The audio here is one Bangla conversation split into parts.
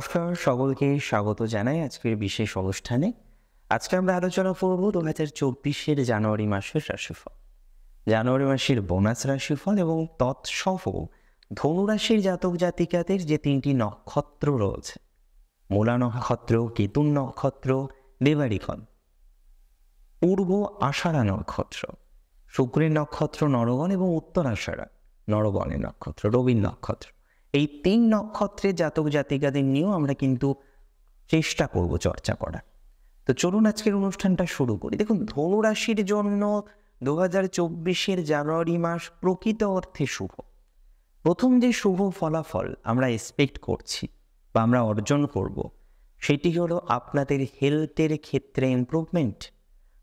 নমস্কার, সকলকে স্বাগত জানাই আজকের বিশেষ অনুষ্ঠানে। আজকে আমরা আলোচনা করব 2024-এর জানুয়ারি মাসের রাশিফল, জানুয়ারি মাসের বোনাস রাশিফল এবং তৎসহ ধনুরাশির জাতক জাতিকাদের যে তিনটি নক্ষত্র রয়েছে, মূলা নক্ষত্র, কেতুন নক্ষত্র, দেবারিখন, পূর্ব আষাঢ়া নক্ষত্র, শুক্রের নক্ষত্র নরগণ এবং উত্তর আষাঢ়া নরগণের নক্ষত্র, রবির নক্ষত্র, এই তিন নক্ষত্রের জাতক জাতিকাদের নিয়েও আমরা কিন্তু চেষ্টা করব চর্চা করার। তো চলুন আজকের অনুষ্ঠানটা শুরু করি। দেখুন, ধনুরাশির জন্য 2024-এর জানুয়ারি মাস প্রকৃত অর্থে শুভ। প্রথম যে শুভ ফলাফল আমরা এক্সপেক্ট করছি বা আমরা অর্জন করব, সেটি হলো আপনাদের হেলথের ক্ষেত্রে ইমপ্রুভমেন্ট।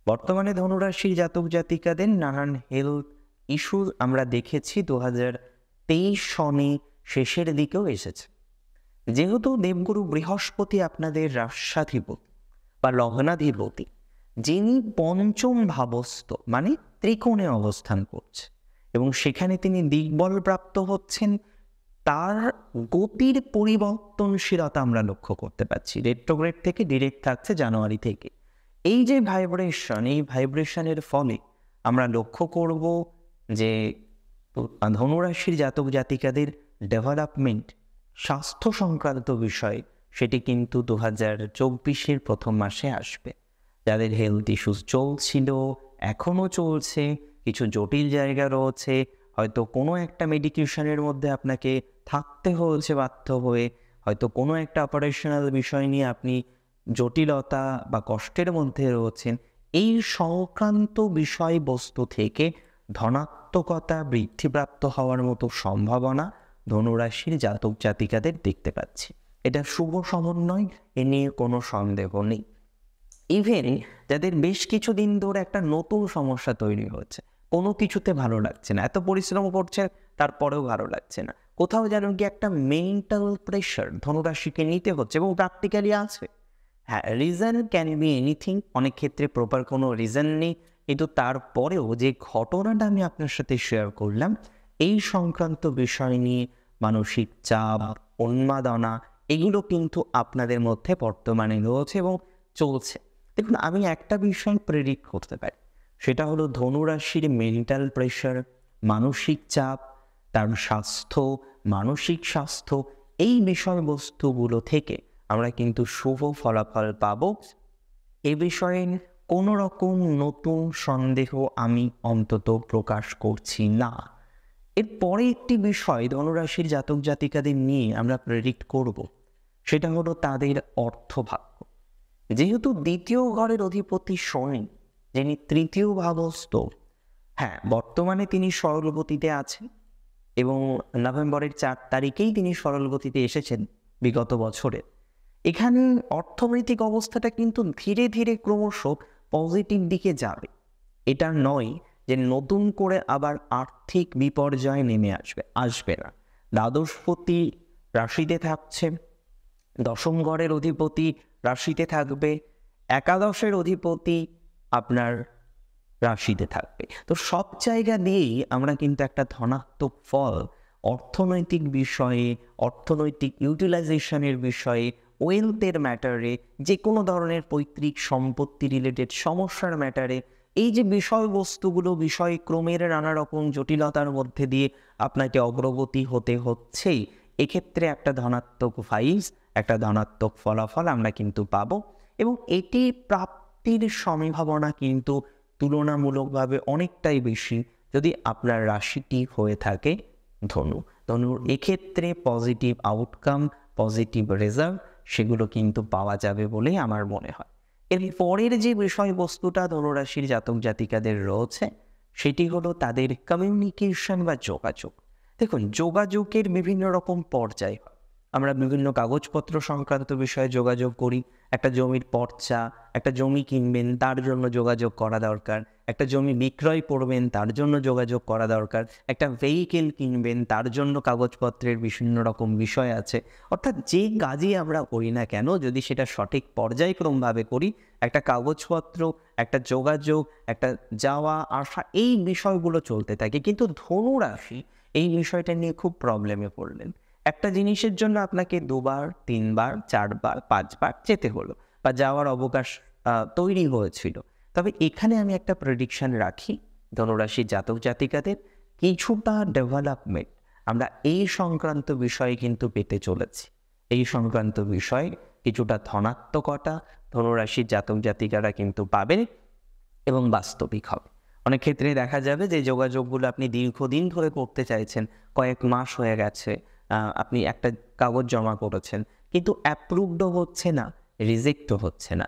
বর্তমানে ধনুরাশির জাতক জাতিকাদের নানান হেলথ ইস্যু আমরা দেখেছি 2023 সনে শেষের দিকেও এসেছে। যেহেতু দেবগুরু বৃহস্পতি আপনাদের রাশাধিপতি বা লগ্নাধিপতি, যিনি পঞ্চম ভাবস্থ মানে ত্রিকোণে অবস্থান করছে এবং সেখানে তিনি দিগ্বল প্রাপ্ত হচ্ছেন, তার গতির পরিবর্তনশীলতা আমরা লক্ষ্য করতে পারছি। রেট্রোগ্রেড থেকে ডিরেক্ট থাকছে জানুয়ারি থেকে। এই যে ভাইব্রেশন, এই ভাইব্রেশনের ফলে আমরা লক্ষ্য করব যে ধনুরাশির জাতক জাতিকাদের ডেভেলপমেন্ট, স্বাস্থ্য সংক্রান্ত বিষয়, সেটি কিন্তু 2024-এর প্রথম মাসে আসবে। যাদের হেলথ ইস্যুস চলছিল, এখনও চলছে, কিছু জটিল জায়গা রয়েছে, হয়তো কোনো একটা মেডিকেশনের মধ্যে আপনাকে থাকতে হয়েছে বাধ্য হয়ে, হয়তো কোনো একটা অপারেশনাল বিষয় নিয়ে আপনি জটিলতা বা কষ্টের মধ্যে রয়েছেন, এই সংক্রান্ত বিষয়বস্তু থেকে ধনাত্মকতা বৃদ্ধিপ্রাপ্ত হওয়ার মতো সম্ভাবনা ধনুরাশির জাতক জাতিকাদের দেখতে পাচ্ছি। এটা শুভ সমন্বয়, এ নিয়ে কোনো সন্দেহ নেই। ইভেন যাদের বেশ কিছুদিন ধরে একটা নতুন সমস্যা তৈরি হচ্ছে, কোনো কিছুতে ভালো লাগছে না, এত পরিশ্রম করছে তারপরেও ভালো লাগছে না, কোথাও যেন কি একটা মেন্টাল প্রেশার ধনুরাশিকে নিতে হচ্ছে এবং প্র্যাকটিক্যালি আছে। হ্যাঁ, রিজন ক্যান বি এনিথিং, অনেক ক্ষেত্রে প্রপার কোনো রিজন নেই, কিন্তু তারপরেও যে ঘটনাটা আমি আপনার সাথে শেয়ার করলাম, এই সংক্রান্ত বিষয় নিয়ে মানসিক চাপ, উন্মাদনা, এগুলো কিন্তু আপনাদের মধ্যে বর্তমানে রয়েছে এবং চলছে। দেখুন, আমি একটা বিষয় প্রেডিক্ট করতে পারি, সেটা হলো ধনুরাশির মেন্টাল প্রেশার, মানসিক চাপ, তার স্বাস্থ্য, মানসিক স্বাস্থ্য, এই বিষয়বস্তুগুলো থেকে আমরা কিন্তু শুভ ফলাফল পাব। এ বিষয়ে কোনো রকম নতুন সন্দেহ আমি অন্তত প্রকাশ করছি না। এরপরে একটি বিষয় ধনুরাশির জাতক জাতিকাদের নিয়ে আমরা প্রেডিক্ট করব, সেটা হলো তাদের অর্থভাগ্য। যেহেতু দ্বিতীয় ঘরের অধিপতি শনি, যিনি তৃতীয় ভাবস্থ, হ্যাঁ, বর্তমানে তিনি সরল গতিতে আছেন এবং নভেম্বরের 4 তারিখেই তিনি সরল গতিতে এসেছেন বিগত বছরে। এখানে অর্থনৈতিক অবস্থাটা কিন্তু ধীরে ধীরে ক্রমশ পজিটিভ দিকে যাবে। এটা নয় যে নতুন করে আবার আর্থিক বিপর্যয় নেমে আসবে না। দ্বাদশপতি রাশিতে থাকছে, দশম ঘরের অধিপতি রাশিতে থাকবে, একাদশের অধিপতি আপনার রাশিতে থাকবে। তো সব জায়গা দিয়েই আমরা কিন্তু একটা ধনাত্মক ফল অর্থনৈতিক বিষয়ে, অর্থনৈতিক ইউটিলাইজেশনের বিষয়ে, ওয়েলথের ম্যাটারে, যে কোনো ধরনের পৈতৃক সম্পত্তি রিলেটেড সমস্যার ম্যাটারে, এই যে বিষয়বস্তুগুলো বিষয়ক্রমের নানা রকম জটিলতার মধ্যে দিয়ে আপনাকে অগ্রগতি হতে হচ্ছে, এক্ষেত্রে একটা ধনাত্মক ভাইবস, একটা ধনাত্মক ফলাফল আমরা কিন্তু পাবো এবং এটি প্রাপ্তির সম্ভাবনা কিন্তু তুলনামূলকভাবে অনেকটাই বেশি যদি আপনার রাশিটি হয়ে থাকে ধনুর। এক্ষেত্রে পজিটিভ আউটকাম, পজিটিভ রেজাল্ট, সেগুলো কিন্তু পাওয়া যাবে বলেই আমার মনে হয়। এর পরের যে বিষয়বস্তুটা ধনুরাশির জাতক জাতিকাদের রয়েছে, সেটি হলো তাদের কমিউনিকেশন বা যোগাযোগ। দেখুন, যোগাযোগের বিভিন্ন রকম পর্যায় হয়। আমরা বিভিন্ন কাগজপত্র সংক্রান্ত বিষয়ে যোগাযোগ করি। একটা জমির পর্চা, একটা জমি কিনবেন তার জন্য যোগাযোগ করা দরকার, একটা জমি বিক্রয় করবেন তার জন্য যোগাযোগ করা দরকার, একটা ভেহিকেল কিনবেন তার জন্য কাগজপত্রের বিভিন্ন রকম বিষয় আছে। অর্থাৎ যে কাজই আমরা করি না কেন, যদি সেটা সঠিক পর্যায়ক্রমভাবে করি, একটা কাগজপত্র, একটা যোগাযোগ, একটা যাওয়া আসা, এই বিষয়গুলো চলতে থাকে। কিন্তু ধনুরাশি এই বিষয়টা নিয়ে খুব প্রবলেমে পড়লেন। একটা জিনিসের জন্য আপনাকে 2বার 3বার 4বার 5বার যেতে হলো বা যাওয়ার অবকাশ তৈরি হয়েছিল। তবে এখানে আমি একটা প্রেডিকশন রাখি, ধনুরাশির জাতক জাতিকাদের কিছুটা ডেভেলপমেন্ট আমরা এই সংক্রান্ত বিষয়ে কিন্তু পেতে চলেছি। এই সংক্রান্ত বিষয়ে কিছুটা ধনাত্মকতা ধনুরাশির জাতক জাতিকারা কিন্তু পাবে এবং বাস্তবিক হবে। অনেক ক্ষেত্রে দেখা যাবে যে যোগাযোগগুলো আপনি দীর্ঘদিন ধরে করতে চাইছেন, কয়েক মাস হয়ে গেছে, আপনি একটা কাগজ জমা করেছেন কিন্তু অ্যাপ্রুভডও হচ্ছে না, রিজেক্টও হচ্ছে না।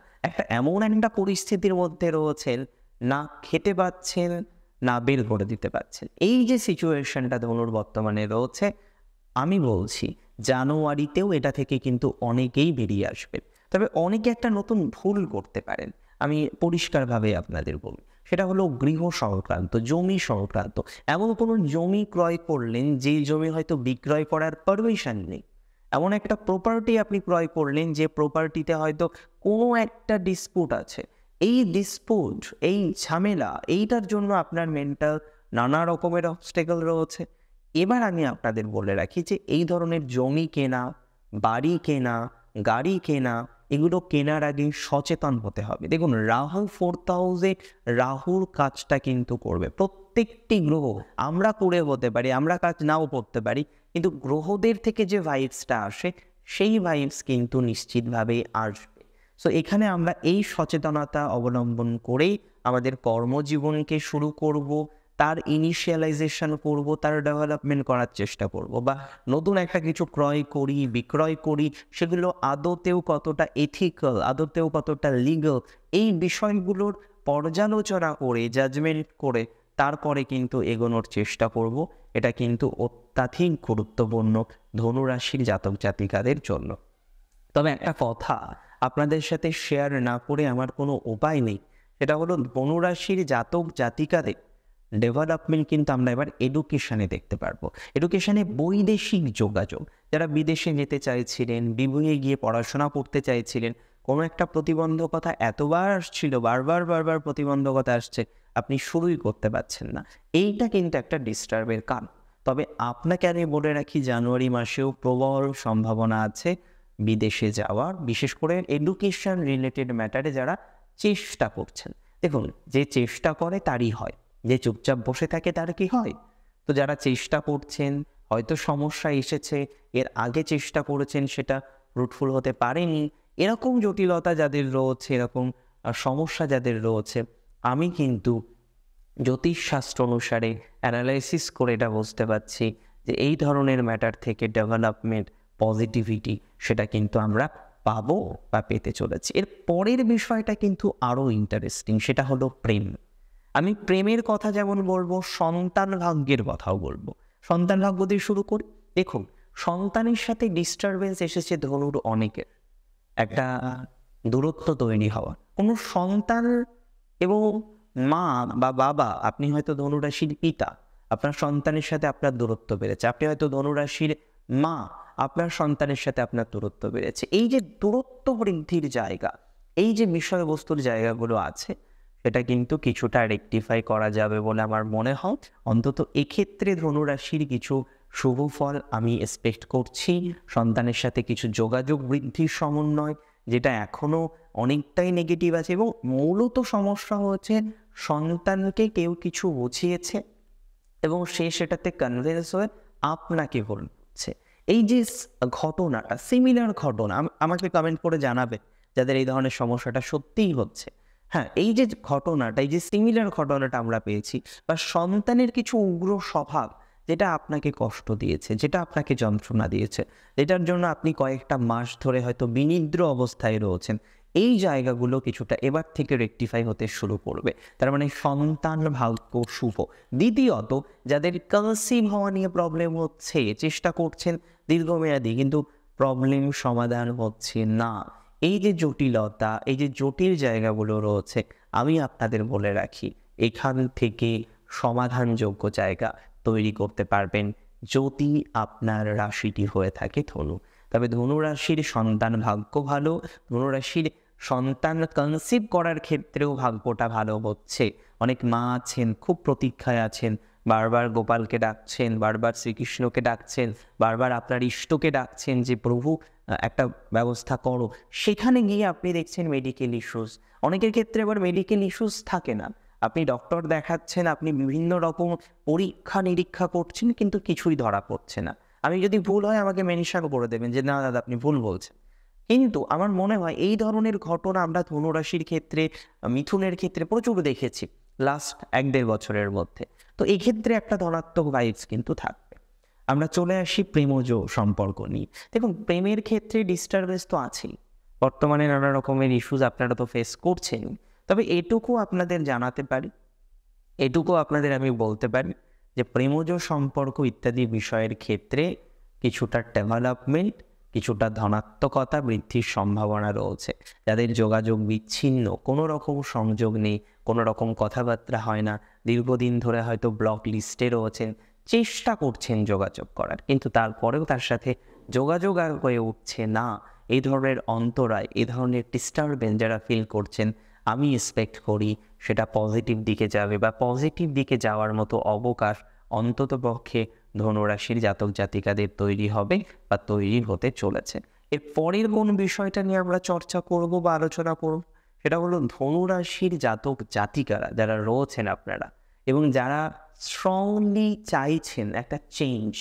এমন একটা পরিস্থিতির মধ্যে রয়েছেন, না খেতে পাচ্ছেন না বের করে দিতে পারছেন। এই যে সিচুয়েশনটা ধনুর বর্তমানে রয়েছে, আমি বলছি জানুয়ারিতেও এটা থেকে কিন্তু অনেকেই বেরিয়ে আসবে। তবে অনেকে একটা নতুন ভুল করতে পারেন, আমি পরিষ্কারভাবে আপনাদের বলি, সেটা হলো গৃহ সংক্রান্ত, জমি সংক্রান্ত। এমন কোনো জমি ক্রয় করলেন যে জমি হয়তো বিক্রয় করার পারমিশন নেই, এমন একটা প্রপার্টি আপনি ক্রয় করলেন যে প্রপার্টিতে হয়তো কোনো একটা ডিসপুট আছে। এই ডিসপুট, এই ঝামেলা, এইটার জন্য আপনার মেন্টাল নানা রকমের অবস্টেকল রয়েছে। এবার আমি আপনাদের বলে রাখি যে এই ধরনের জমি কেনা, বাড়ি কেনা, গাড়ি কেনা, এগুলো কেনার আগে সচেতন হতে হবে। দেখুন, রাহু 4th হাউসে রাহুর কাজটা কিন্তু করবে। প্রত্যেকটি গ্রহ, আমরা করে হতে পারি, আমরা কাজ নাও করতে পারি, কিন্তু গ্রহদের থেকে যে ভাইবসটা আসে সেই ভাইবস কিন্তু নিশ্চিতভাবেই আসবে। সো এখানে আমরা এই সচেতনতা অবলম্বন করেই আমাদের কর্মজীবনকে শুরু করব, তার ইনিশিয়ালাইজেশন করব, তার ডেভেলপমেন্ট করার চেষ্টা করব, বা নতুন একটা কিছু ক্রয় করি, বিক্রয় করি, সেগুলো আদতেও কতটা এথিক্যাল, আদতেও কতটা লিগ্যাল, এই বিষয়গুলোর পর্যালোচনা করে, জাজমেন্ট করে তারপরে কিন্তু এগোনোর চেষ্টা করব। এটা কিন্তু অত্যাধিক গুরুত্বপূর্ণ ধনুরাশির জাতক জাতিকাদের জন্য। তবে একটা কথা আপনাদের সাথে শেয়ার না করে আমার কোনো উপায় নেই, সেটা হলো ধনুরাশির জাতক জাতিকাদের ডেভেলপমেন্ট কিন্তু আমরা এবার এডুকেশনে দেখতে পারবো। এডুকেশনে বৈদেশিক যোগাযোগ, যারা বিদেশে যেতে চাইছিলেন, বিভুঁয়ে গিয়ে পড়াশোনা করতে চাইছিলেন, কোনো একটা প্রতিবন্ধকতা এতবার আসছিল, বারবার প্রতিবন্ধকতা আসছে, আপনি শুরুই করতে পারছেন না, এইটা কিন্তু একটা ডিস্টার্বের কারণ। তবে আপনাকে আমি বলে রাখি, জানুয়ারি মাসেও প্রবল সম্ভাবনা আছে বিদেশে যাওয়ার, বিশেষ করে এডুকেশন রিলেটেড ম্যাটারে যারা চেষ্টা করছেন। দেখুন, যে চেষ্টা করে তারই হয়, যে চুপচাপ বসে থাকে তার কি হয়? তো যারা চেষ্টা করছেন, হয়তো সমস্যা এসেছে, এর আগে চেষ্টা করেছেন, সেটা ফ্রুটফুল হতে পারেনি, এরকম জটিলতা যাদের রয়েছে, এরকম সমস্যা যাদের রয়েছে, আমি কিন্তু জ্যোতিষশাস্ত্র অনুসারে অ্যানালাইসিস করে এটা বুঝতে পারছি যে এই ধরনের ম্যাটার থেকে ডেভেলপমেন্ট, পজিটিভিটি, সেটা কিন্তু আমরা পাবো বা পেতে চলেছি। এর পরের বিষয়টা কিন্তু আরও ইন্টারেস্টিং, সেটা হলো প্রেম। আমি প্রেমের কথা যেমন বলবো, সন্তান ভাগ্যের কথাও বলবো। সন্তান ভাগ্য দিয়ে শুরু করি। দেখুন, সন্তানের সাথে ডিস্টারবেন্স এসেছে ধনুর অনেকের, একটা দূরত্ব তৈরি হওয়া। কোনো সন্তান এবং মা বা বাবা, আপনি হয়তো ধনুরাশির পিতা, আপনার সন্তানের সাথে আপনার দূরত্ব বেড়েছে। আপনি হয়তো ধনুরাশির মা, আপনার সন্তানের সাথে আপনার দূরত্ব বেড়েছে। এই যে দূরত্ব বৃদ্ধির জায়গা, এই যে বিষয়বস্তুর জায়গাগুলো আছে, সেটা কিন্তু কিছুটা রেকটিফাই করা যাবে বলে আমার মনে হয়। অন্তত এক্ষেত্রে ধনুরাশির কিছু শুভ ফল আমি এক্সপেক্ট করছি। সন্তানের সাথে কিছু যোগাযোগ বৃদ্ধির সমন্বয়, যেটা এখনো অনেকটাই নেগেটিভ আছে, এবং মূলত সমস্যা হচ্ছে সন্তানকে কেউ কিছু বুঝিয়েছে এবং সে সেটাতে কনভিন্স হয়ে আপনাকে বলছে। এই যে ঘটনাটা, সিমিলার ঘটনা, আমাকে কমেন্ট করে জানাবে যাদের এই ধরনের সমস্যাটা সত্যিই হচ্ছে। হ্যাঁ, এই যে ঘটনাটা, এই যে সিমিলার ঘটনাটা আমরা পেয়েছি, বা সন্তানের কিছু উগ্র স্বভাব যেটা আপনাকে কষ্ট দিয়েছে, যেটা আপনাকে যন্ত্রণা দিয়েছে, যেটার জন্য আপনি কয়েকটা মাস ধরে হয়তো বিনিদ্র অবস্থায় রয়েছেন, এই জায়গাগুলো কিছুটা এবার থেকে রেকটিফাই হতে শুরু করবে। তার মানে সন্তান ভাগ্য শুভ। দ্বিতীয়ত, যাদের কনসিভ হওয়া নিয়ে প্রবলেম হচ্ছে, চেষ্টা করছেন দীর্ঘমেয়াদী, কিন্তু প্রবলেম সমাধান হচ্ছে না, এই যে জটিলতা, এই যে জটিল জায়গাগুলো রয়েছে, আমি আপনাদের বলে রাখি, এখান থেকে সমাধানযোগ্য জায়গা তৈরি করতে পারবেন যদি আপনার রাশিটি হয়ে থাকে ধনু। তবে ধনুরাশির সন্তান ভাগ্য ভালো, ধনুরাশির সন্তান কনসিভ করার ক্ষেত্রেও ভাগ্যটা ভালো হচ্ছে। অনেক মা আছেন খুব প্রতীক্ষায় আছেন, বারবার গোপালকে ডাকছেন, বারবার শ্রীকৃষ্ণকে ডাকছেন, বারবার আপনার ইষ্টকে ডাকছেন যে প্রভু একটা ব্যবস্থা করো, সেখানে গিয়ে আপনি দেখছেন মেডিকেল ইস্যুস। অনেকের ক্ষেত্রে আবার মেডিকেল ইস্যুস থাকে না, আপনি ডক্টর দেখাচ্ছেন, আপনি বিভিন্ন রকম পরীক্ষা নিরীক্ষা করছেন, কিন্তু কিছুই ধরা পড়ছে না। আমি যদি ভুল হয় আমাকে মেনশন করে দেবেন যে না দাদা আপনি ভুল বলছেন। কিন্তু আমার মনে হয় এই ধরনের ঘটনা আমরা ধনুরাশির ক্ষেত্রে, মিথুনের ক্ষেত্রে প্রচুর দেখেছি লাস্ট 1-1.5 বছরের মধ্যে। তো এই ক্ষেত্রে একটা ধনাত্মক ভাইবস কিন্তু থাকবে। আমরা চলে আসি প্রেমজ সম্পর্ক নিয়ে। দেখুন, প্রেমের ক্ষেত্রে ডিস্টারবেন্স তো আছেই, বর্তমানে নানা রকমের ইস্যুস আপনারা তো ফেস করছেন। তবে এটুকু আপনাদের জানাতে পারি, এটুকু আপনাদের আমি বলতে পারি যে প্রেমজ সম্পর্ক ইত্যাদি বিষয়ের ক্ষেত্রে কিছুটা ডেভেলপমেন্ট, কিছুটা ধনাত্মকতা বৃদ্ধির সম্ভাবনা রয়েছে। যাদের যোগাযোগ বিচ্ছিন্ন, কোনো রকম সংযোগ নেই, কোনো রকম কথাবার্তা হয় না, দীর্ঘদিন ধরে হয়তো ব্লক লিস্টে রয়েছেন, চেষ্টা করছেন যোগাযোগ করার, কিন্তু তারপরেও তার সাথে যোগাযোগ আর হয়ে উঠছে না, এই ধরনের অন্তরায়, এই ধরনের ডিস্টারবেন্স যারা ফিল করছেন, আমি এক্সপেক্ট করি সেটা পজিটিভ দিকে যাবে, বা পজিটিভ দিকে যাওয়ার মতো অবকাশ অন্তত পক্ষে ধনুরাশির জাতক জাতিকাদের তৈরি হবে বা তৈরি হতে চলেছে। এর পরের কোন বিষয়টা নিয়ে আমরা চর্চা করব বা আলোচনা করব, সেটা হলো ধনুরাশির জাতক জাতিকারা যারা রয়েছেন আপনারা, এবং যারা স্ট্রংলি চাইছেন একটা চেঞ্জ।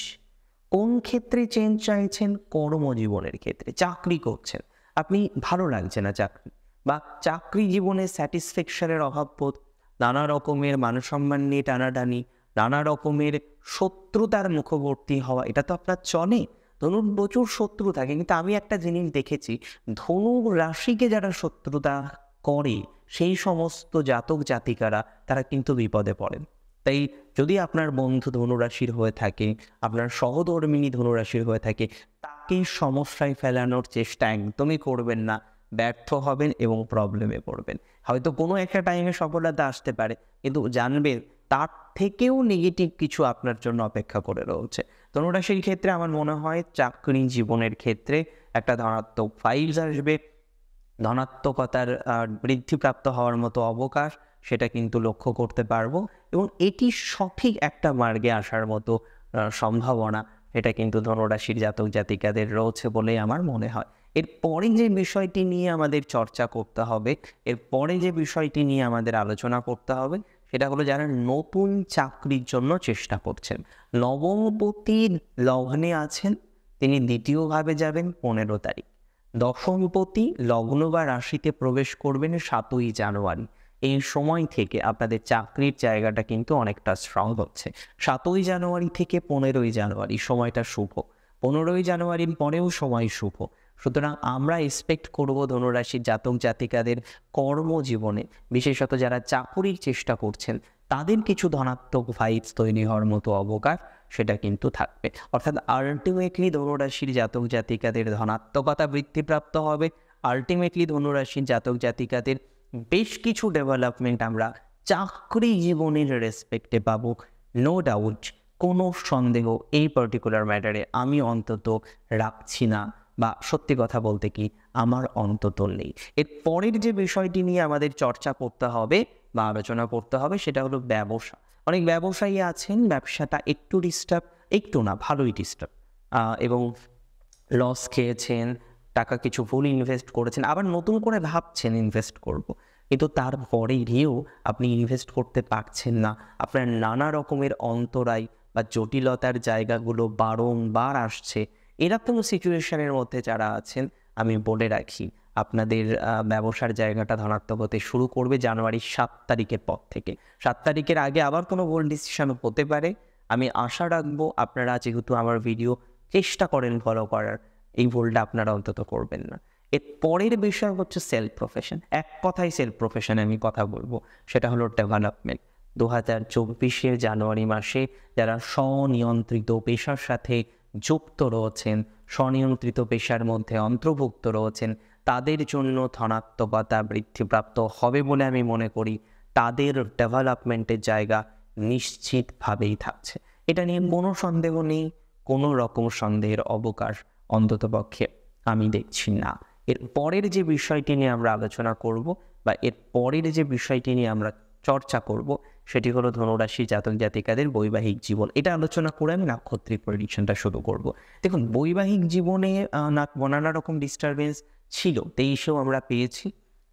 কোন ক্ষেত্রে চেঞ্জ চাইছেন? কর্মজীবনের ক্ষেত্রে। চাকরি করছেন, আপনি ভালো লাগছে না চাকরি, বা চাকরি জীবনে স্যাটিসফ্যাকশনের অভাববোধ, নানা রকমের মানসম্মান নিয়ে টানাটানি, নানা রকমের শত্রুতার মুখবর্তী হওয়া, এটা তো আপনার চলে। ধনুর প্রচুর শত্রু থাকে, কিন্তু আমি একটা জিনিস দেখেছি, ধনু রাশিকে যারা শত্রুতা করে সেই সমস্ত জাতক জাতিকারা তারা কিন্তু বিপদে পড়েন। তাই যদি আপনার বন্ধু ধনুরাশির হয়ে থাকে, আপনার সহধর্মিণী ধনুরাশির হয়ে থাকে, তাকে সমস্যায় ফেলানোর চেষ্টা একদমই করবেন না। ব্যর্থ হবেন এবং প্রবলেমে পড়বেন। হয়তো কোনো একটা টাইমে সফলতা আসতে পারে, কিন্তু জানবেন তার থেকেও নেগেটিভ কিছু আপনার জন্য অপেক্ষা করে রয়েছে। ধনুরাশির ক্ষেত্রে আমার মনে হয় চাকরি জীবনের ক্ষেত্রে একটা ধনাত্মক ভাইবস আসবে, ধনাত্মকতার বৃদ্ধিপ্রাপ্ত হওয়ার মতো অবকাশ সেটা কিন্তু লক্ষ্য করতে পারবো, এবং এটি সঠিক একটা মার্গে আসার মতো সম্ভাবনা এটা কিন্তু ধনুরাশির জাতক জাতিকাদের রয়েছে বলেই আমার মনে হয়। এরপরে যে বিষয়টি নিয়ে আমাদের চর্চা করতে হবে, এরপরে যে বিষয়টি নিয়ে আমাদের আলোচনা করতে হবে, সেটা হলো যারা নতুন চাকরির জন্য চেষ্টা করছেন। নবমপতি লগ্নে আছেন, তিনি দ্বিতীয়ভাবে যাবেন 15 তারিখ। দশমপতি লগ্ন বা রাশিতে প্রবেশ করবেন 7ই জানুয়ারি। এই সময় থেকে আপনাদের চাকরির জায়গাটা কিন্তু অনেকটা স্ট্রং হচ্ছে। 7ই জানুয়ারি থেকে 15ই জানুয়ারি সময়টা শুভ, 15ই জানুয়ারির পরেও সময় শুভ। সুতরাং আমরা এক্সপেক্ট করব ধনুরাশির জাতক জাতিকাদের কর্মজীবনে, বিশেষত যারা চাকুরির চেষ্টা করছেন, তাদের কিছু ধনাত্মক ভাইবস তৈরি হওয়ার মতো অবকাশ সেটা কিন্তু থাকবে। অর্থাৎ আলটিমেটলি ধনুরাশির জাতক জাতিকাদের ধনাত্মকতা বৃদ্ধিপ্রাপ্ত হবে, আলটিমেটলি ধনুরাশির জাতক জাতিকাদের বেশ কিছু ডেভেলপমেন্ট আমরা চাকরি জীবনের রেসপেক্টে পাবো, নো ডাউট, কোনো সন্দেহ এই পার্টিকুলার ম্যাটারে আমি অন্তত রাখছি না, বা সত্যি কথা বলতে কি আমার অন্তত নেই। এর পরের যে বিষয়টি নিয়ে আমাদের চর্চা করতে হবে বা আলোচনা করতে হবে সেটা হলো ব্যবসা। অনেক ব্যবসায়ী আছেন, ব্যবসাটা একটু ডিস্টার্ব, একটু না ভালোই ডিস্টার্ব, এবং লস খেয়েছেন, টাকা কিছু ভুল ইনভেস্ট করেছেন, আবার নতুন করে ভাবছেন ইনভেস্ট করব, কিন্তু তারপরে গিয়েও আপনি ইনভেস্ট করতে পারছেন না। আপনার নানা রকমের অন্তরায় বা জটিলতার জায়গাগুলো বারংবার আসছে। এরকম সিচুয়েশনের মধ্যে যারা আছেন, আমি বলে রাখি আপনাদের ব্যবসার জায়গাটা ধনাত্মক হতে শুরু করবে জানুয়ারির 7 তারিখের পর থেকে। 7 তারিখের আগে আবার কোনো বোল্ড ডিসিশন হতে পারে। আমি আশা রাখবো আপনারা যেহেতু আমার ভিডিও চেষ্টা করেন ফলো করার, এই ভুলটা আপনারা অন্তত করবেন না। এর পরের বিষয় হচ্ছে সেলফ প্রফেশন। এক কথায় সেলফ প্রফেশনে আমি কথা বলবো, সেটা হলো ডেভেলপমেন্ট। 2024 জানুয়ারি মাসে যারা স্বনিয়ন্ত্রিত পেশার সাথে যুক্ত রয়েছেন, স্বনিয়ন্ত্রিত পেশার মধ্যে অন্তর্ভুক্ত রয়েছেন, তাদের জন্য ধনাত্মকতা বৃদ্ধিপ্রাপ্ত হবে বলে আমি মনে করি। তাদের ডেভেলপমেন্টের জায়গা নিশ্চিতভাবেই থাকছে, এটা নিয়ে কোনো সন্দেহ নেই, কোনো রকম সন্দেহের অবকাশ অন্ততপক্ষে আমি দেখছি না। এর পরের যে বিষয়টি নিয়ে আমরা আলোচনা করব, বা এর পরের যে বিষয়টি নিয়ে আমরা চর্চা করব সেটি হলো ধনুরাশি জাতক জাতিকাদের বৈবাহিক জীবন। এটা আলোচনা করে আমি নাক্ষত্রিক প্রেডিকশনটা শুরু করব। দেখুন, বৈবাহিক জীবনে নানা রকম ডিস্টারবেন্স ছিল, 23-এও আমরা পেয়েছি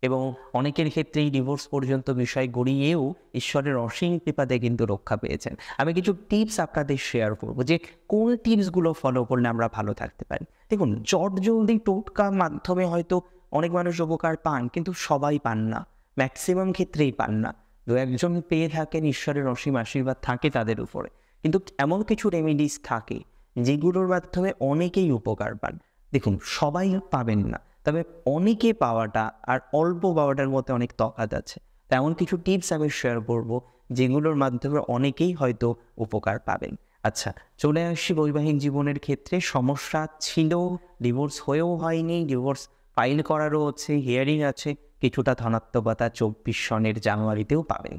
এবং অনেকের ক্ষেত্রেই ডিভোর্স পর্যন্ত বিষয় গড়িয়েও ঈশ্বরের অসীম কৃপাতে কিন্তু রক্ষা পেয়েছেন। আমি কিছু টিপস আপনাদের শেয়ার করব যে কোন টিপসগুলো ফলো করলে আমরা ভালো থাকতে পারি। দেখুন, চটজলদি টোটকা মাধ্যমে হয়তো অনেক মানুষ উপকার পান, কিন্তু সবাই পান না, ম্যাক্সিমাম ক্ষেত্রেই পান না। দু একজন পেয়ে থাকেন, ঈশ্বরের অসীম আশীর্বাদ থাকে তাদের উপরে, কিন্তু এমন কিছু রেমেডিস থাকে যেগুলোর মাধ্যমে অনেকেই উপকার পান। দেখুন, সবাই পাবেন না, তবে অনেকে পাওয়াটা আর অল্প পাওয়াটার মধ্যে অনেক তফাৎ আছে। তেমন কিছু টিপস আমি শেয়ার করব যেগুলোর মাধ্যমে অনেকেই হয়তো উপকার পাবেন। আচ্ছা, চলে আসি বৈবাহিক জীবনের ক্ষেত্রে। সমস্যা ছিল, ডিভোর্স হয়েও হয়নি, ডিভোর্স ফাইল করারও হচ্ছে, হিয়ারিং আছে, কিছুটা ধনাত্মকতা 24 সনের জানুয়ারিতেও পাবেন।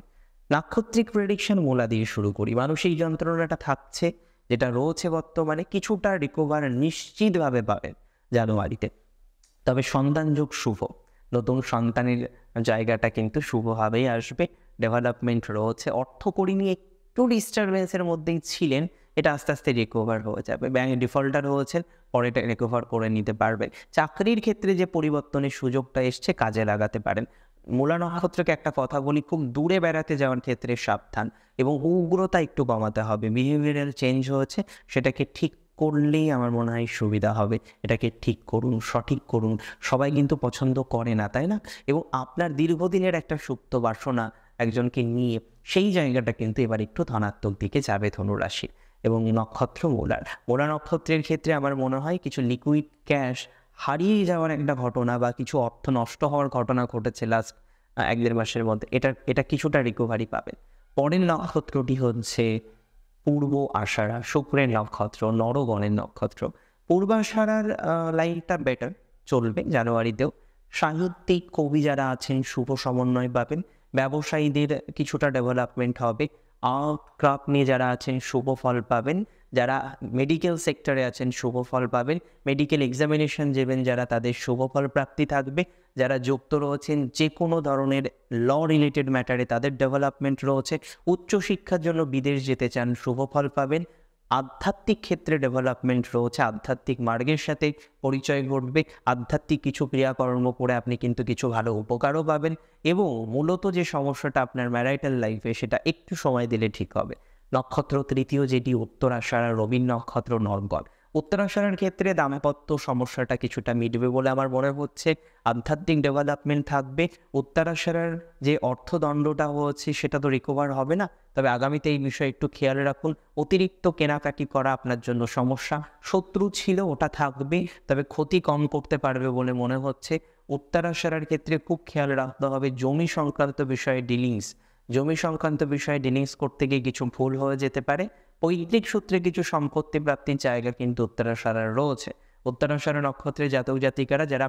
নাক্ষত্রিক প্রেডিকশন মোলা দিয়ে শুরু করি। মানসিক যন্ত্রণাটা থাকছে, যেটা রয়েছে বর্তমানে, কিছুটা রিকভার নিশ্চিতভাবে পাবেন জানুয়ারিতে। তবে সন্তান যোগ শুভ, নতুন সন্তানের জায়গাটা কিন্তু শুভভাবেই আসবে, ডেভেলপমেন্ট রয়েছে। অর্থকড়ি নিয়ে একটু ডিস্টারবেন্সের মধ্যেই ছিলেন, এটা আস্তে আস্তে রিকভার হয়ে যাবে। ব্যাংক ডিফল্টার হয়েছেন, পরে এটা রিকভার করে নিতে পারবেন। চাকরির ক্ষেত্রে যে পরিবর্তনের সুযোগটা এসছে, কাজে লাগাতে পারেন। মূলা নক্ষত্রকে একটা কথা বলি, খুব দূরে বেড়াতে যাওয়ার ক্ষেত্রে সাবধান এবং উগ্রতা একটু কমাতে হবে। বিহেভিয়ারাল চেঞ্জ হয়েছে, সেটাকে ঠিক করলেই আমার মনে হয় সুবিধা হবে। এটাকে ঠিক করুন, সঠিক করুন। সবাই কিন্তু পছন্দ করে না, তাই না? এবং আপনার দীর্ঘদিনের একটা সুপ্ত বাসনা একজনকে নিয়ে, সেই জায়গাটা কিন্তু এবার একটু ধনাত্মক দিকে যাবে ধনুরাশি। এবং নক্ষত্র মূলা নক্ষত্রের ক্ষেত্রে আমার মনে হয় কিছু লিকুইড ক্যাশ হারিয়ে যাওয়ার একটা ঘটনা বা কিছু অর্থ নষ্ট হওয়ার ঘটনা ঘটেছে লাস্ট 1-1.5 মাসের মধ্যে, এটা কিছুটা রিকভারি পাবেন। পরের নক্ষত্রটি হচ্ছে পূর্ব আষাঢ়া, শুক্রের নক্ষত্র, নরগণের নক্ষত্র। পূর্বাষাঢ়ার লাইনটা বেটার চলবে জানুয়ারিতেও। সাহিত্যিক কবি যারা আছেন শুভ সমন্বয় পাবেন, ব্যবসায়ীদের কিছুটা ডেভেলপমেন্ট হবে, আর্ট ক্রাফট নিয়ে যারা আছেন শুভ ফল পাবেন, যারা মেডিকেল সেক্টরে আছেন শুভ ফল পাবেন, মেডিকেল এক্সামিনেশন দেবেন যারা, তাদের শুভ ফল প্রাপ্তি থাকবে। যারা যুক্ত রয়েছেন যে কোনো ধরনের ল রিলেটেড ম্যাটারে, তাদের ডেভেলপমেন্ট রয়েছে। উচ্চশিক্ষার জন্য বিদেশ যেতে চান, শুভ ফল পাবেন। আধ্যাত্মিক ক্ষেত্রে ডেভেলপমেন্ট রয়েছে, আধ্যাত্মিক মার্গের সাথে পরিচয় ঘটবে, আধ্যাত্মিক কিছু ক্রিয়াকর্ম করে আপনি কিন্তু কিছু ভালো উপকারও পাবেন। এবং মূলত যে সমস্যাটা আপনার ম্যারাইটাল লাইফে, সেটা একটু সময় দিলে ঠিক হবে। নক্ষত্র তৃতীয় যেটি উত্তরাষাঢ়া, রবির নক্ষত্র, নরগণ। উত্তরাষাঢ়ার ক্ষেত্রে দাম্পত্য সমস্যাটা কিছুটা মিটবে বলে আমার মনে হচ্ছে, আধ্যাত্মিক ডেভেলপমেন্ট থাকবে। উত্তরাষাঢ়ার যে অর্থদণ্ডটা হচ্ছে সেটা তো রিকভার হবে না, তবে আগামীতে এই বিষয়ে একটু খেয়াল রাখুন। অতিরিক্ত কেনাকাটি করা আপনার জন্য সমস্যা, শত্রু ছিল ওটা থাকবে, তবে ক্ষতি কম করতে পারবে বলে মনে হচ্ছে। উত্তরাষাঢ়ার ক্ষেত্রে খুব খেয়াল রাখতে হবে জমি সংক্রান্ত বিষয়ে ডিলিংস করতে গিয়ে কিছু ভুল হয়ে যেতে পারে। পৈতৃক সূত্রে কিছু সম্পত্তি প্রাপ্তির জায়গা কিন্তু উত্তরাষাঢ়ার রয়েছে। উত্তরাষাঢ়া নক্ষত্রে জাতক জাতিকারা যারা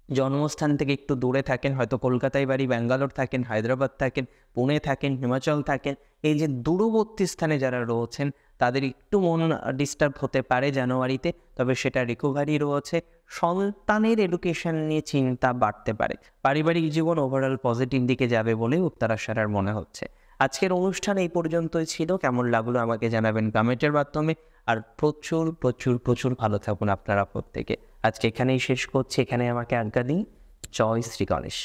জন্মস্থান থেকে একটু দূরে থাকেন, হয়তো কলকাতায় বাড়ি, ব্যাঙ্গালোর থাকেন, হায়দ্রাবাদ থাকেন, পুনে থাকেন, হিমাচল থাকেন, এই যে দূরবর্তী স্থানে যারা রয়েছেন, তাদের একটু মন ডিস্টার্ব হতে পারে জানুয়ারিতে, তবে সেটা রিকভারি রয়েছে। সন্তানের এডুকেশন নিয়ে চিন্তা বাড়তে পারে। পারিবারিক জীবন ওভারঅল পজিটিভ দিকে যাবে বলে উত্তরাষাঢ়ার মনে হচ্ছে। আজকের অনুষ্ঠান এই পর্যন্তই ছিল। কেমন লাগলো আমাকে জানাবেন কমেন্টের মাধ্যমে। আর প্রচুর প্রচুর প্রচুর ভালো থাকুন আপনারা প্রত্যেকে। আজকে এখানেই শেষ করছি, এখানে আমাকে আজ্ঞা দিন। জয় শ্রী গণেশ।